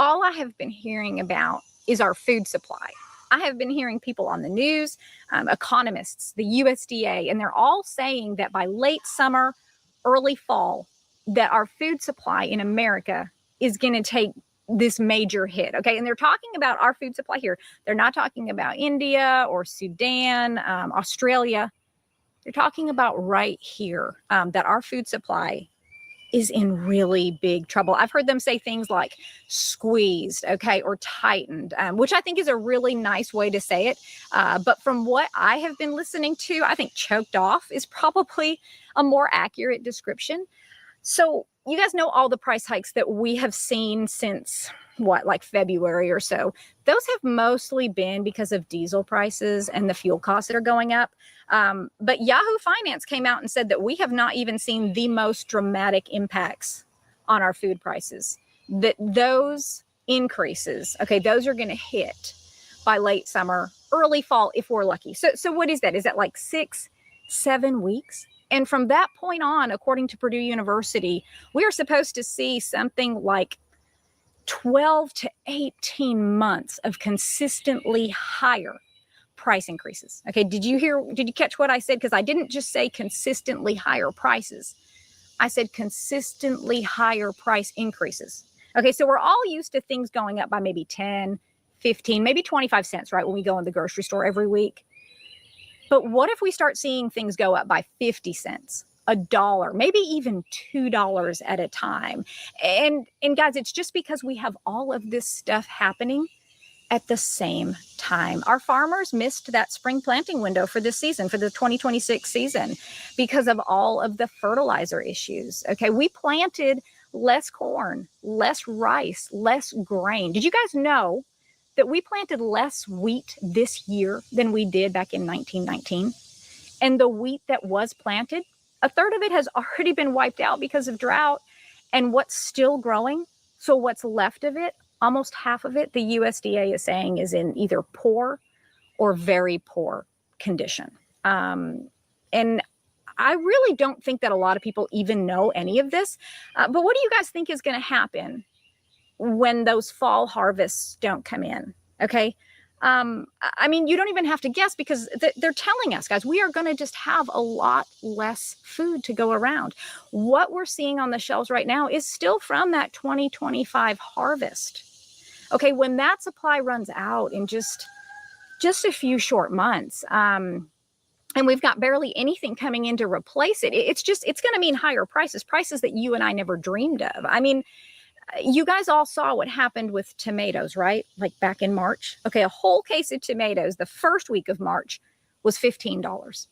all I have been hearing about is our food supply. I have been hearing people on the news, economists, the USDA, and they're all saying that by late summer, early fall, that our food supply in America is going to take this major hit. Okay. And they're talking about our food supply here. They're not talking about India or Sudan, Australia. They're talking about right here, that our food supply is in really big trouble. I've heard them say things like squeezed, okay, or tightened, which I think is a really nice way to say it. But from what I have been listening to, I think choked off is probably a more accurate description. So you guys know all the price hikes that we have seen since like February or so. Those have mostly been because of diesel prices and the fuel costs that are going up. But Yahoo Finance came out and said that we have not even seen the most dramatic impacts on our food prices. That those increases, okay, those are going to hit by late summer, early fall, if we're lucky. So what is that? Is that like 6-7 weeks? And from that point on, according to Purdue University, we are supposed to see something like 12 to 18 months of consistently higher price increases. Okay, did you catch what I said? Because I didn't just say consistently higher prices. I said consistently higher price increases. Okay, so we're all used to things going up by maybe 10, 15, maybe 25 cents, right, when we go in the grocery store every week. But what if we start seeing things go up by 50 cents, $1, maybe even $2 at a time? And guys, it's just because we have all of this stuff happening at the same time. Our farmers missed that spring planting window for this season, for the 2026 season, because of all of the fertilizer issues. Okay, we planted less corn, less rice, less grain. Did you guys know that we planted less wheat this year than we did back in 1919? And the wheat that was planted, a third of it has already been wiped out because of drought. And what's still growing, so what's left of it, almost half of it, the USDA is saying is in either poor or very poor condition. And I really don't think that a lot of people even know any of this. But what do you guys think is going to happen when those fall harvests don't come in? Okay. I mean, you don't even have to guess, because they're telling us, guys, we are going to just have a lot less food to go around. What we're seeing on the shelves right now is still from that 2025 harvest. Okay, when that supply runs out in just a few short months, and we've got barely anything coming in to replace it, it's going to mean higher prices that you and I never dreamed of. I mean, you guys all saw what happened with tomatoes, right? Like back in March. Okay, a whole case of tomatoes the first week of March was $15.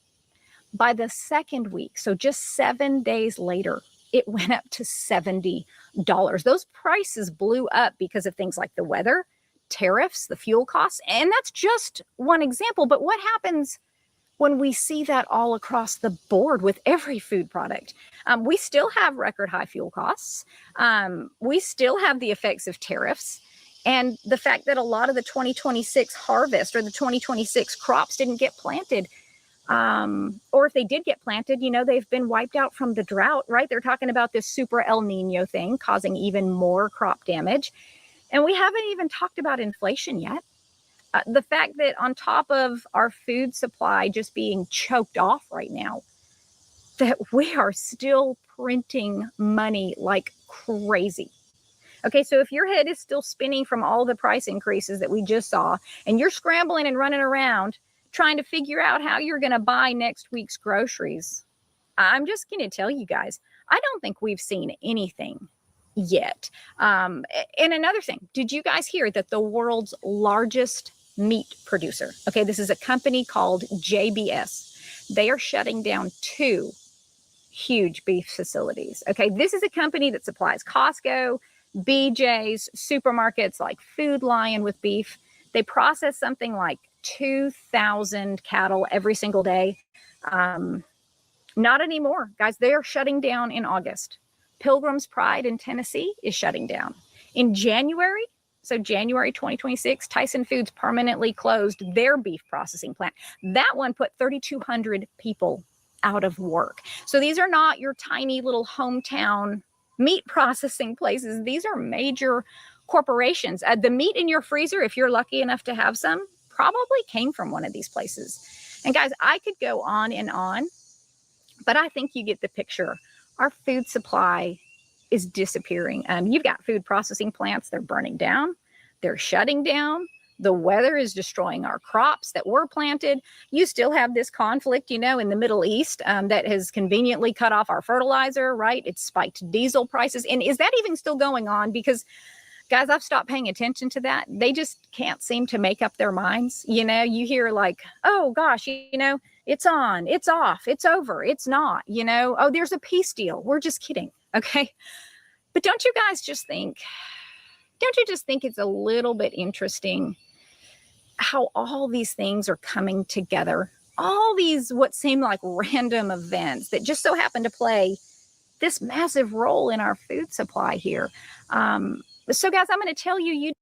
By the second week, so just 7 days later, it went up to $70. Those prices blew up because of things like the weather, tariffs, the fuel costs, and that's just one example. But what happens when we see that all across the board with every food product? We still have record high fuel costs. We still have the effects of tariffs, and the fact that a lot of the 2026 harvest or the 2026 crops didn't get planted. Or if they did get planted, they've been wiped out from the drought, right? They're talking about this super El Nino thing causing even more crop damage. And we haven't even talked about inflation yet. The fact that on top of our food supply just being choked off right now, that we are still printing money like crazy. Okay, so if your head is still spinning from all the price increases that we just saw, and you're scrambling and running around trying to figure out how you're going to buy next week's groceries, I'm just going to tell you guys, I don't think we've seen anything yet. And another thing, did you guys hear that the world's largest meat producer, okay, this is a company called JBS, they are shutting down 2 huge beef facilities. Okay, this is a company that supplies Costco, BJ's, supermarkets like Food Lion with beef. They process something like 2,000 cattle every single day. Not anymore, guys. They are shutting down in August. Pilgrim's Pride in Tennessee is shutting down. In January, so January 2026, Tyson Foods permanently closed their beef processing plant. That one put 3,200 people out of work. So these are not your tiny little hometown meat processing places. These are major corporations. The meat in your freezer, if you're lucky enough to have some, probably came from one of these places. And guys, I could go on, but I think you get the picture. Our food supply is disappearing. You've got food processing plants, they're burning down, they're shutting down. The weather is destroying our crops that were planted. You still have this conflict, in the Middle East that has conveniently cut off our fertilizer, right? It's spiked diesel prices. And is that even still going on? Because, guys, I've stopped paying attention to that. They just can't seem to make up their minds. You hear like, oh, gosh, it's on, it's off, it's over, it's not, oh, there's a peace deal. We're just kidding. Okay. But don't you just think it's a little bit interesting how all these things are coming together? All these what seem like random events that just so happen to play this massive role in our food supply here. So guys, I'm going to tell you,